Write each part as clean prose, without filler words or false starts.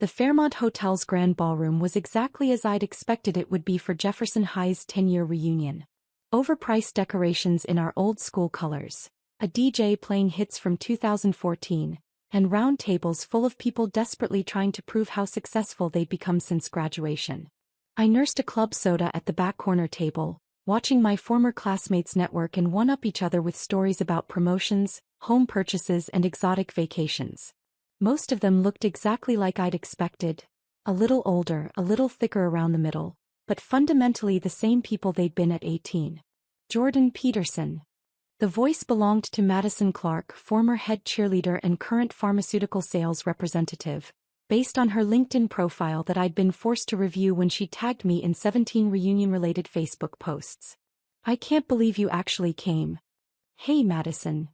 The Fairmont Hotel's grand ballroom was exactly as I'd expected it would be for Jefferson High's 10-year reunion. Overpriced decorations in our old school colors, a DJ playing hits from 2014, and round tables full of people desperately trying to prove how successful they'd become since graduation. I nursed a club soda at the back corner table, watching my former classmates network and one-up each other with stories about promotions, home purchases and exotic vacations. Most of them looked exactly like I'd expected, a little older, a little thicker around the middle, but fundamentally the same people they'd been at 18. Jordan Peterson. The voice belonged to Madison Clark, former head cheerleader and current pharmaceutical sales representative, based on her LinkedIn profile that I'd been forced to review when she tagged me in 17 reunion-related Facebook posts. "I can't believe you actually came." "Hey, Madison."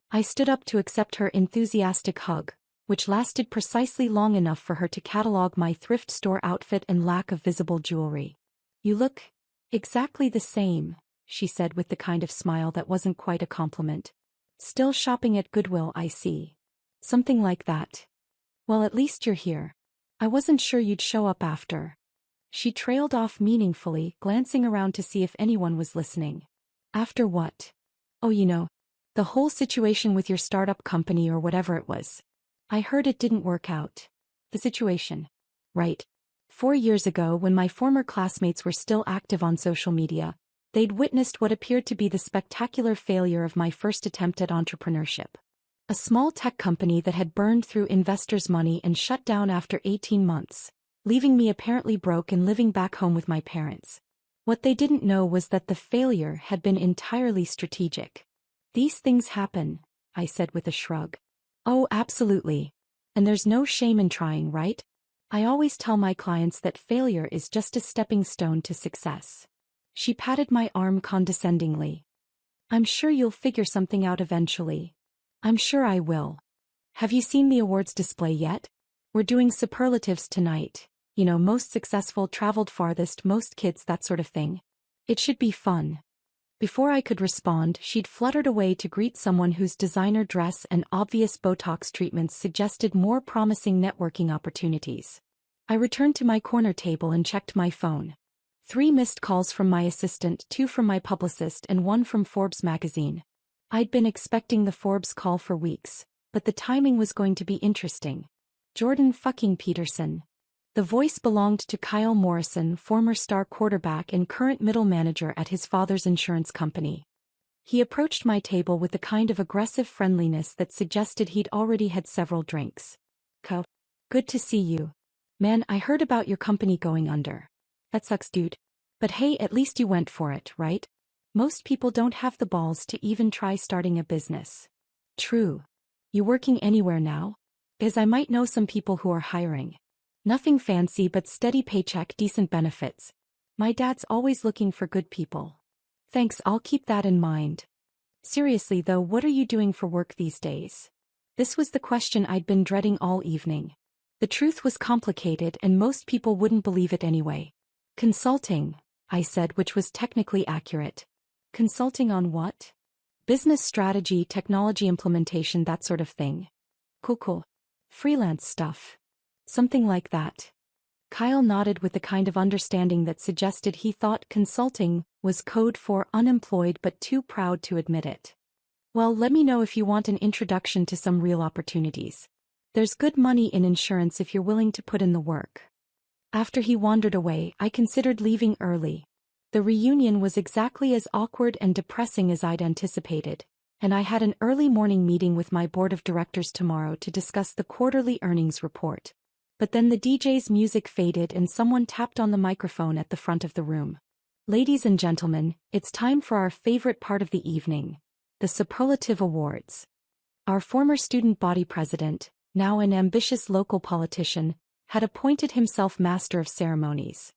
I stood up to accept her enthusiastic hug, which lasted precisely long enough for her to catalog my thrift store outfit and lack of visible jewelry. "You look exactly the same," she said with the kind of smile that wasn't quite a compliment. "Still shopping at Goodwill, I see." "Something like that." "Well, at least you're here. I wasn't sure you'd show up after." She trailed off meaningfully, glancing around to see if anyone was listening. "After what?" "Oh, the whole situation with your startup company or whatever it was. I heard it didn't work out." "The situation?" "Right. 4 years ago, when my former classmates were still active on social media, they'd witnessed what appeared to be the spectacular failure of my first attempt at entrepreneurship. A small tech company that had burned through investors' money and shut down after 18 months, leaving me apparently broke and living back home with my parents. What they didn't know was that the failure had been entirely strategic. "These things happen," I said with a shrug. "Oh, absolutely. And there's no shame in trying, right? I always tell my clients that failure is just a stepping stone to success." She patted my arm condescendingly. "I'm sure you'll figure something out eventually." "I'm sure I will. Have you seen the awards display yet? We're doing superlatives tonight. Most successful, traveled farthest, most kids, that sort of thing. It should be fun." Before I could respond, she'd fluttered away to greet someone whose designer dress and obvious Botox treatments suggested more promising networking opportunities. I returned to my corner table and checked my phone. 3 missed calls from my assistant, 2 from my publicist and 1 from Forbes magazine. I'd been expecting the Forbes call for weeks, but the timing was going to be interesting. Jordan fucking Peterson. The voice belonged to Kyle Morrison, former star quarterback and current middle manager at his father's insurance company. He approached my table with the kind of aggressive friendliness that suggested he'd already had several drinks. "Kyle, good to see you. Man, I heard about your company going under. That sucks, dude. But hey, at least you went for it, right? Most people don't have the balls to even try starting a business." "True. You working anywhere now? Because I might know some people who are hiring." "Nothing fancy but steady paycheck, decent benefits. My dad's always looking for good people." "Thanks, I'll keep that in mind." "Seriously though, what are you doing for work these days?" This was the question I'd been dreading all evening. The truth was complicated and most people wouldn't believe it anyway. "Consulting," I said, which was technically accurate. "Consulting on what?" "Business strategy, technology implementation, that sort of thing." Cool. "Freelance stuff." "Something like that." Kyle nodded with the kind of understanding that suggested he thought consulting was code for unemployed but too proud to admit it. "Well, let me know if you want an introduction to some real opportunities. There's good money in insurance if you're willing to put in the work." After he wandered away, I considered leaving early. The reunion was exactly as awkward and depressing as I'd anticipated, and I had an early morning meeting with my board of directors tomorrow to discuss the quarterly earnings report. But then the DJ's music faded and someone tapped on the microphone at the front of the room. "Ladies and gentlemen, it's time for our favorite part of the evening, the Superlative Awards." Our former student body president, now an ambitious local politician, had appointed himself master of ceremonies.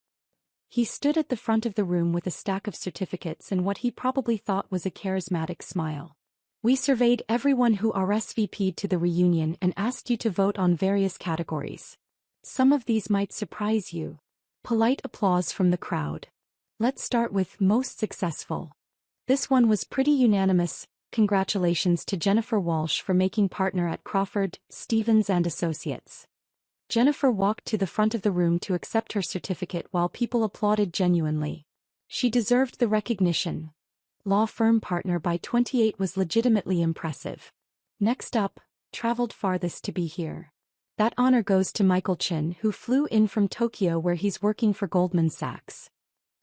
He stood at the front of the room with a stack of certificates and what he probably thought was a charismatic smile. "We surveyed everyone who RSVP'd to the reunion and asked you to vote on various categories. Some of these might surprise you." Polite applause from the crowd. "Let's start with most successful." This one was pretty unanimous. Congratulations to Jennifer Walsh for making partner at Crawford, Stevens and Associates. Jennifer walked to the front of the room to accept her certificate while people applauded genuinely. She deserved the recognition. Law firm partner by 28 was legitimately impressive. Next up, traveled farthest to be here. That honor goes to Michael Chin, who flew in from Tokyo where he's working for Goldman Sachs.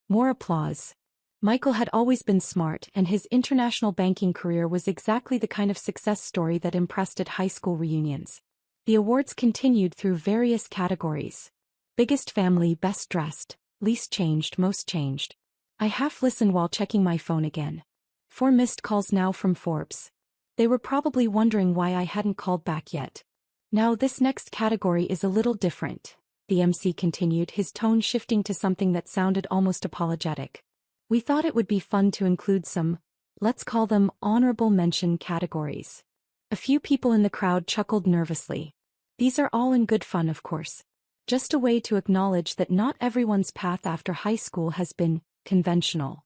More applause. Michael had always been smart, and his international banking career was exactly the kind of success story that impressed at high school reunions. The awards continued through various categories. Biggest family, best dressed, least changed, most changed. I half listened while checking my phone again. 4 missed calls now from Forbes. They were probably wondering why I hadn't called back yet. Now this next category is a little different, the MC continued, his tone shifting to something that sounded almost apologetic. We thought it would be fun to include some, let's call them honorable mention categories. A few people in the crowd chuckled nervously. These are all in good fun, of course. Just a way to acknowledge that not everyone's path after high school has been conventional.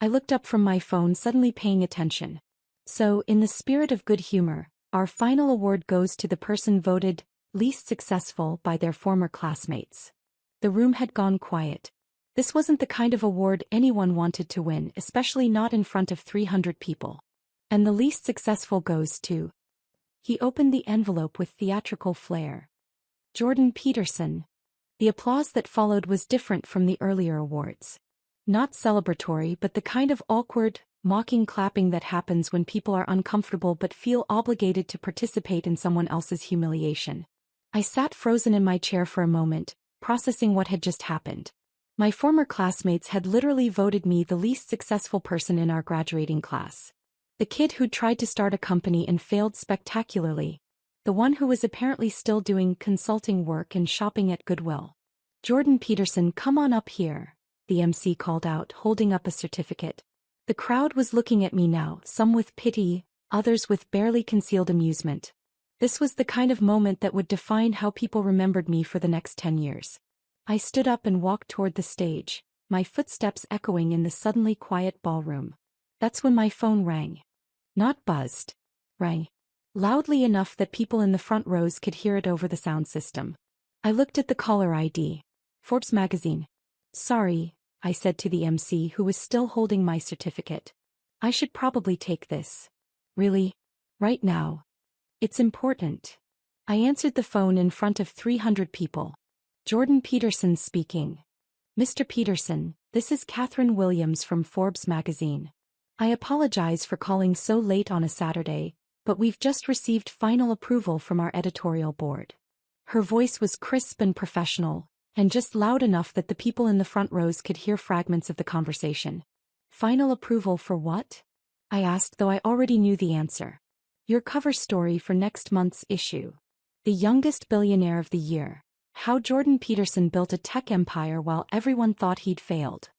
I looked up from my phone, suddenly paying attention. So, in the spirit of good humor, our final award goes to the person voted least successful by their former classmates. The room had gone quiet. This wasn't the kind of award anyone wanted to win, especially not in front of 300 people. And the least successful goes to... He opened the envelope with theatrical flair. Jordan Peterson. The applause that followed was different from the earlier awards. Not celebratory, but the kind of awkward, mocking clapping that happens when people are uncomfortable but feel obligated to participate in someone else's humiliation. I sat frozen in my chair for a moment, processing what had just happened. My former classmates had literally voted me the least successful person in our graduating class. The kid who'd tried to start a company and failed spectacularly. The one who was apparently still doing consulting work and shopping at Goodwill. Jordan Peterson, come on up here, the MC called out, holding up a certificate. The crowd was looking at me now, some with pity, others with barely concealed amusement. This was the kind of moment that would define how people remembered me for the next 10 years. I stood up and walked toward the stage, my footsteps echoing in the suddenly quiet ballroom. That's when my phone rang. Not buzzed. Rang. Loudly enough that people in the front rows could hear it over the sound system. I looked at the caller ID. Forbes magazine. Sorry, I said to the MC who was still holding my certificate. I should probably take this. Really? Right now? It's important. I answered the phone in front of 300 people. Jordan Peterson speaking. Mr. Peterson, this is Catherine Williams from Forbes magazine. I apologize for calling so late on a Saturday, but we've just received final approval from our editorial board. Her voice was crisp and professional, and just loud enough that the people in the front rows could hear fragments of the conversation. Final approval for what? I asked, though I already knew the answer. Your cover story for next month's issue. The youngest billionaire of the year. How Jordan Peterson built a tech empire while everyone thought he'd failed.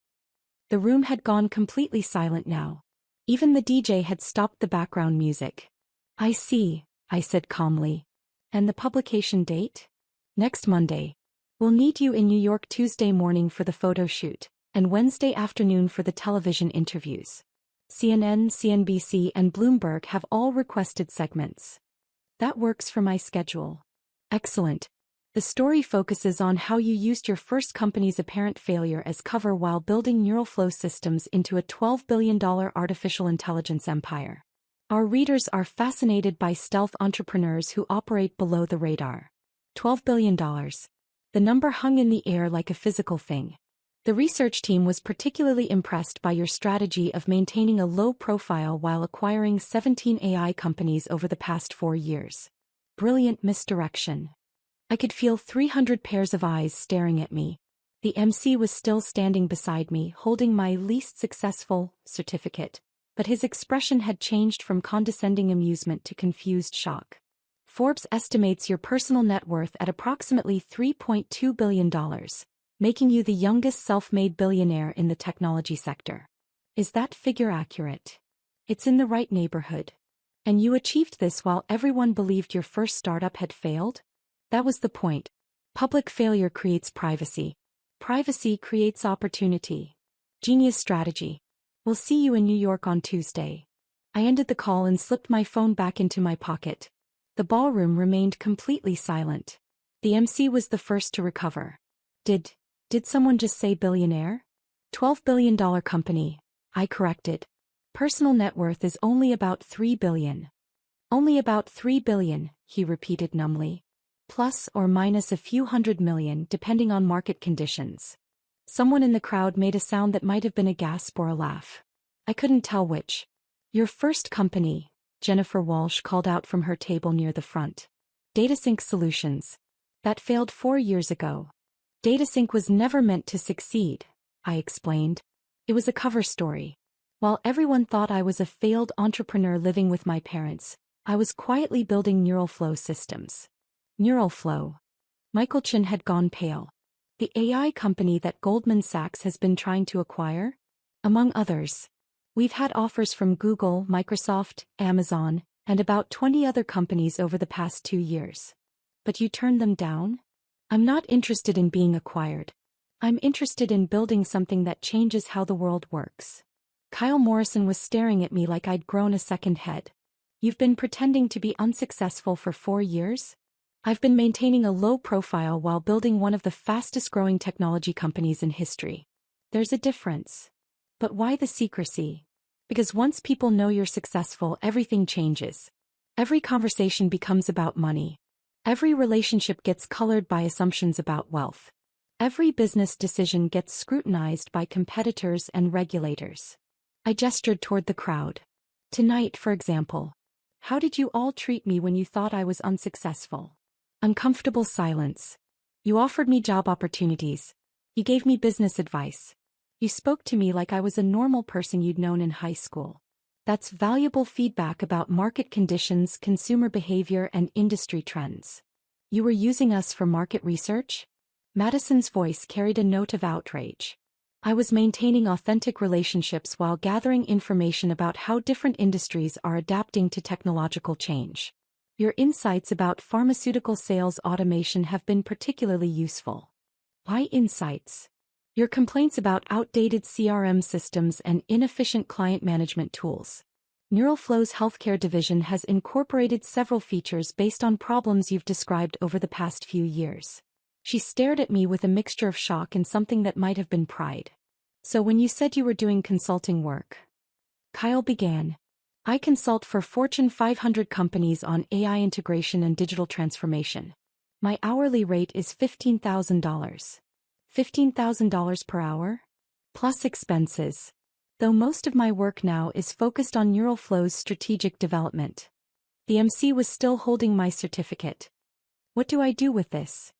The room had gone completely silent now. Even the DJ had stopped the background music. I see, I said calmly. And the publication date? Next Monday. We'll need you in New York Tuesday morning for the photo shoot, and Wednesday afternoon for the television interviews. CNN, CNBC, and Bloomberg have all requested segments. That works for my schedule. Excellent. The story focuses on how you used your first company's apparent failure as cover while building neural flow systems into a $12 billion artificial intelligence empire. Our readers are fascinated by stealth entrepreneurs who operate below the radar. $12 billion. The number hung in the air like a physical thing. The research team was particularly impressed by your strategy of maintaining a low profile while acquiring 17 AI companies over the past 4 years. Brilliant misdirection. I could feel 300 pairs of eyes staring at me. The MC was still standing beside me, holding my least successful certificate, but his expression had changed from condescending amusement to confused shock. Forbes estimates your personal net worth at approximately $3.2 billion, making you the youngest self-made billionaire in the technology sector. Is that figure accurate? It's in the right neighborhood. And you achieved this while everyone believed your first startup had failed? That was the point. Public failure creates privacy. Privacy creates opportunity. Genius strategy. We'll see you in New York on Tuesday. I ended the call and slipped my phone back into my pocket. The ballroom remained completely silent. The MC was the first to recover. Did someone just say billionaire? $12 billion company, I corrected. Personal net worth is only about $3 billion. Only about $3 billion, he repeated numbly. Plus or minus a few hundred million depending on market conditions. Someone in the crowd made a sound that might have been a gasp or a laugh. I couldn't tell which. Your first company, Jennifer Walsh called out from her table near the front. DataSync Solutions. That failed 4 years ago. DataSync was never meant to succeed, I explained. It was a cover story. While everyone thought I was a failed entrepreneur living with my parents, I was quietly building neural flow systems. Neural flow. Michael Chin had gone pale. The AI company that Goldman Sachs has been trying to acquire? Among others. We've had offers from Google, Microsoft, Amazon, and about 20 other companies over the past 2 years. But you turned them down? I'm not interested in being acquired. I'm interested in building something that changes how the world works. Kyle Morrison was staring at me like I'd grown a second head. You've been pretending to be unsuccessful for 4 years? I've been maintaining a low profile while building one of the fastest-growing technology companies in history. There's a difference. But why the secrecy? Because once people know you're successful, everything changes. Every conversation becomes about money. Every relationship gets colored by assumptions about wealth. Every business decision gets scrutinized by competitors and regulators. I gestured toward the crowd. Tonight, for example. How did you all treat me when you thought I was unsuccessful? Uncomfortable silence. You offered me job opportunities. You gave me business advice. You spoke to me like I was a normal person you'd known in high school. That's valuable feedback about market conditions, consumer behavior, and industry trends. You were using us for market research? Madison's voice carried a note of outrage. I was maintaining authentic relationships while gathering information about how different industries are adapting to technological change. Your insights about pharmaceutical sales automation have been particularly useful. Why insights? Your complaints about outdated CRM systems and inefficient client management tools. NeuralFlow's healthcare division has incorporated several features based on problems you've described over the past few years. She stared at me with a mixture of shock and something that might have been pride. So when you said you were doing consulting work, Kyle began. I consult for Fortune 500 companies on AI integration and digital transformation. My hourly rate is $15,000. $15,000 per hour? Plus expenses. Though most of my work now is focused on NeuralFlow's strategic development. The MC was still holding my certificate. What do I do with this?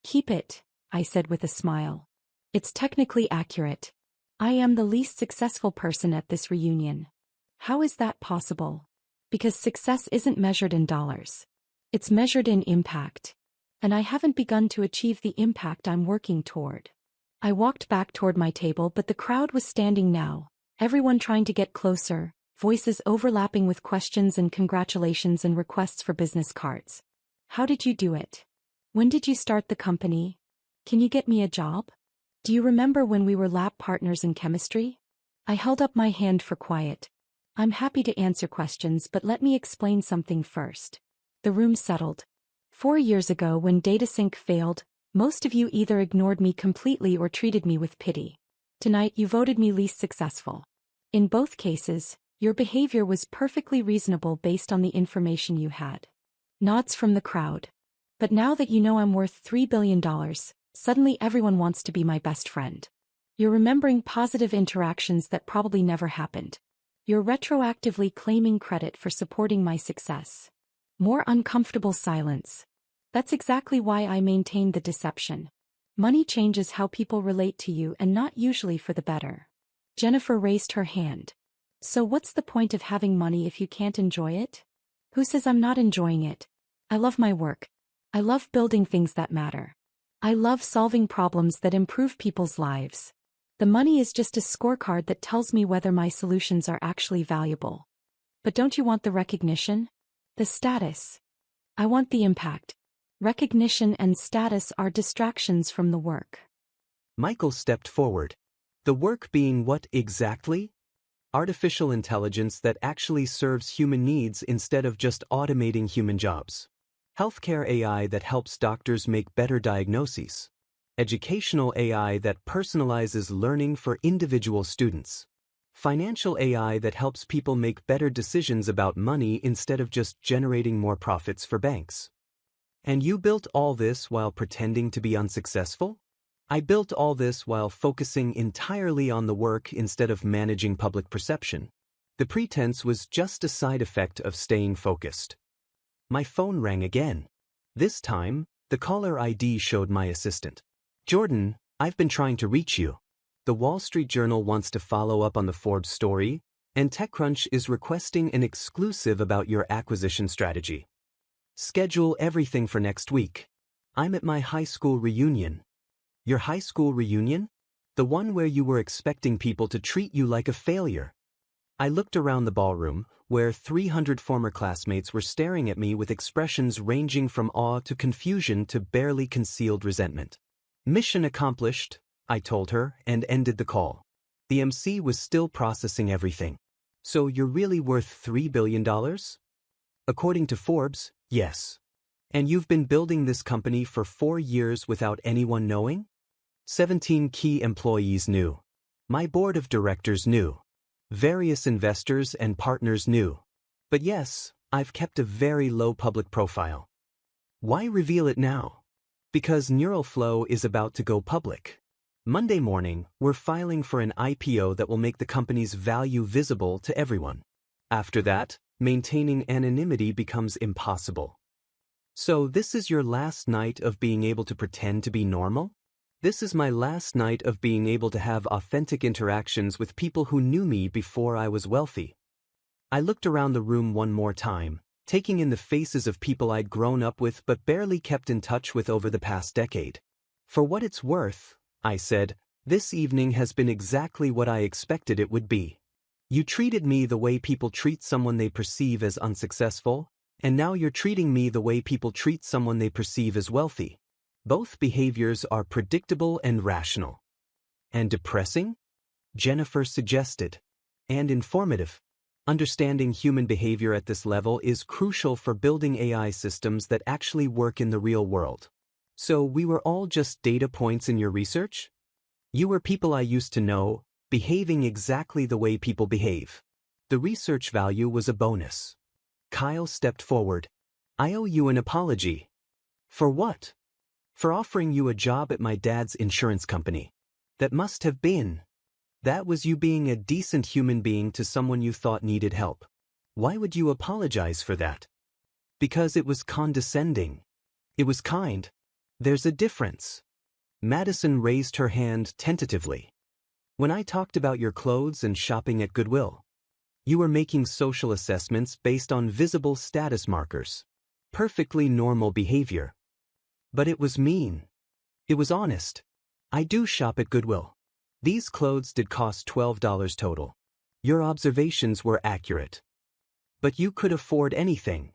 Keep it, I said with a smile. It's technically accurate. I am the least successful person at this reunion. How is that possible? Because success isn't measured in dollars. It's measured in impact. And I haven't begun to achieve the impact I'm working toward. I walked back toward my table, but the crowd was standing now, everyone trying to get closer, voices overlapping with questions and congratulations and requests for business cards. How did you do it? When did you start the company? Can you get me a job? Do you remember when we were lab partners in chemistry? I held up my hand for quiet. I'm happy to answer questions, but let me explain something first. The room settled. 4 years ago when DataSync failed, most of you either ignored me completely or treated me with pity. Tonight you voted me least successful. In both cases, your behavior was perfectly reasonable based on the information you had. Nods from the crowd. But now that you know I'm worth $3 billion, suddenly everyone wants to be my best friend. You're remembering positive interactions that probably never happened. You're retroactively claiming credit for supporting my success. More uncomfortable silence. That's exactly why I maintain the deception. Money changes how people relate to you and not usually for the better. Jennifer raised her hand. So what's the point of having money if you can't enjoy it? Who says I'm not enjoying it? I love my work. I love building things that matter. I love solving problems that improve people's lives. The money is just a scorecard that tells me whether my solutions are actually valuable. But don't you want the recognition? The status? I want the impact. Recognition and status are distractions from the work. Michael stepped forward. The work being what exactly? Artificial intelligence that actually serves human needs instead of just automating human jobs. Healthcare AI that helps doctors make better diagnoses. Educational AI that personalizes learning for individual students. Financial AI that helps people make better decisions about money instead of just generating more profits for banks. And you built all this while pretending to be unsuccessful? I built all this while focusing entirely on the work instead of managing public perception. The pretense was just a side effect of staying focused. My phone rang again. This time, the caller ID showed my assistant. Jordan, I've been trying to reach you. The Wall Street Journal wants to follow up on the Forbes story, and TechCrunch is requesting an exclusive about your acquisition strategy. Schedule everything for next week. I'm at my high school reunion. Your high school reunion? The one where you were expecting people to treat you like a failure. I looked around the ballroom, where 300 former classmates were staring at me with expressions ranging from awe to confusion to barely concealed resentment. Mission accomplished, I told her, and ended the call. The MC was still processing everything. So you're really worth $3 billion? According to Forbes, yes. And you've been building this company for 4 years without anyone knowing? 17 key employees knew. My board of directors knew. Various investors and partners knew. But yes, I've kept a very low public profile. Why reveal it now? Because Neural Flow is about to go public. Monday morning, we're filing for an IPO that will make the company's value visible to everyone. After that, maintaining anonymity becomes impossible. So this is your last night of being able to pretend to be normal? This is my last night of being able to have authentic interactions with people who knew me before I was wealthy. I looked around the room one more time, taking in the faces of people I'd grown up with but barely kept in touch with over the past decade. For what it's worth, I said, this evening has been exactly what I expected it would be. You treated me the way people treat someone they perceive as unsuccessful, and now you're treating me the way people treat someone they perceive as wealthy. Both behaviors are predictable and rational. And depressing? Jennifer suggested. And informative. Understanding human behavior at this level is crucial for building AI systems that actually work in the real world. So we were all just data points in your research? You were people I used to know, behaving exactly the way people behave. The research value was a bonus. Kyle stepped forward. I owe you an apology. For what? For offering you a job at my dad's insurance company. That must have been. That was you being a decent human being to someone you thought needed help. Why would you apologize for that? Because it was condescending. It was kind. There's a difference. Madison raised her hand tentatively. When I talked about your clothes and shopping at Goodwill, you were making social assessments based on visible status markers. Perfectly normal behavior. But it was mean. It was honest. I do shop at Goodwill. These clothes did cost $12 total. Your observations were accurate. But you could afford anything.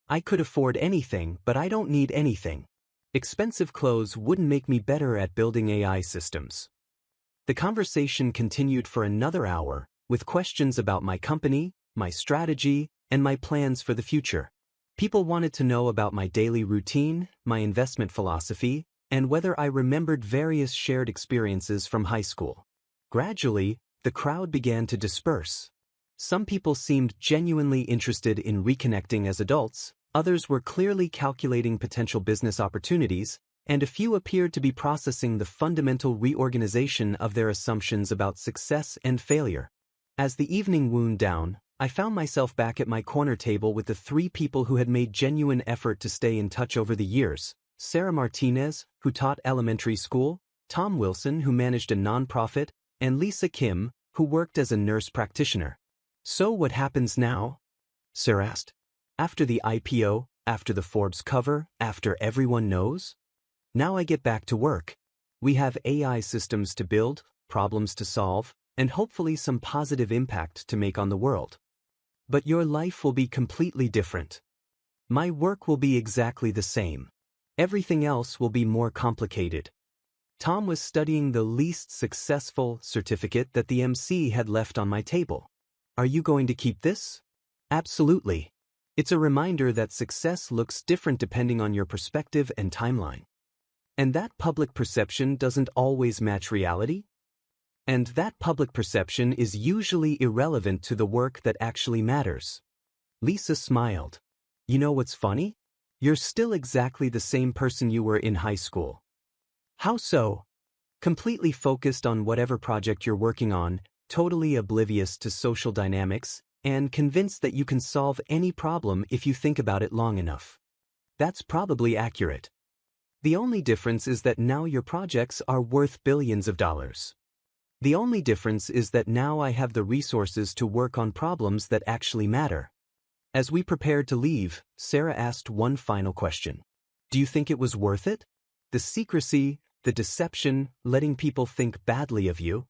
I could afford anything, but I don't need anything. Expensive clothes wouldn't make me better at building AI systems. The conversation continued for another hour, with questions about my company, my strategy, and my plans for the future. People wanted to know about my daily routine, my investment philosophy, and whether I remembered various shared experiences from high school. Gradually, the crowd began to disperse. Some people seemed genuinely interested in reconnecting as adults, others were clearly calculating potential business opportunities, and a few appeared to be processing the fundamental reorganization of their assumptions about success and failure. As the evening wound down, I found myself back at my corner table with the 3 people who had made genuine effort to stay in touch over the years: Sarah Martinez, who taught elementary school, Tom Wilson, who managed a nonprofit, and Lisa Kim, who worked as a nurse practitioner. So what happens now? Sarah asked. After the IPO, after the Forbes cover, after everyone knows? Now I get back to work. We have AI systems to build, problems to solve, and hopefully some positive impact to make on the world. But your life will be completely different. My work will be exactly the same. Everything else will be more complicated. Tom was studying the least successful certificate that the MC had left on my table. Are you going to keep this? Absolutely. It's a reminder that success looks different depending on your perspective and timeline. And that public perception doesn't always match reality. And that public perception is usually irrelevant to the work that actually matters. Lisa smiled. You know what's funny? You're still exactly the same person you were in high school. How so? Completely focused on whatever project you're working on, totally oblivious to social dynamics, and convinced that you can solve any problem if you think about it long enough. That's probably accurate. The only difference is that now your projects are worth billions of dollars. The only difference is that now I have the resources to work on problems that actually matter. As we prepared to leave, Sarah asked one final question. Do you think it was worth it? The secrecy, the deception, letting people think badly of you?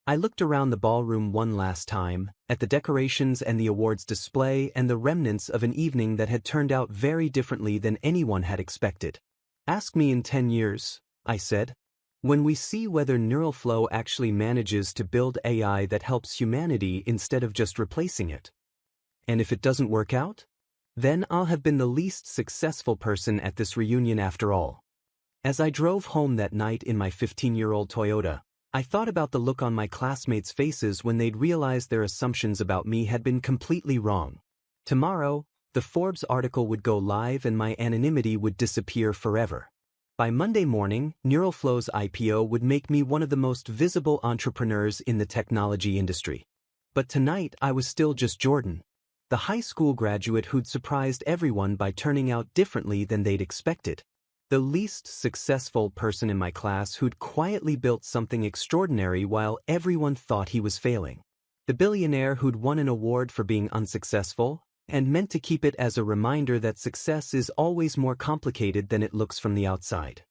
I looked around the ballroom one last time, at the decorations and the awards display and the remnants of an evening that had turned out very differently than anyone had expected. Ask me in 10 years, I said. When we see whether Neuralflow actually manages to build AI that helps humanity instead of just replacing it. And if it doesn't work out? Then I'll have been the least successful person at this reunion after all. As I drove home that night in my 15-year-old Toyota, I thought about the look on my classmates' faces when they'd realized their assumptions about me had been completely wrong. Tomorrow, the Forbes article would go live and my anonymity would disappear forever. By Monday morning, Neuralflow's IPO would make me one of the most visible entrepreneurs in the technology industry. But tonight I was still just Jordan, the high school graduate who'd surprised everyone by turning out differently than they'd expected. The least successful person in my class who'd quietly built something extraordinary while everyone thought he was failing. The billionaire who'd won an award for being unsuccessful and meant to keep it as a reminder that success is always more complicated than it looks from the outside.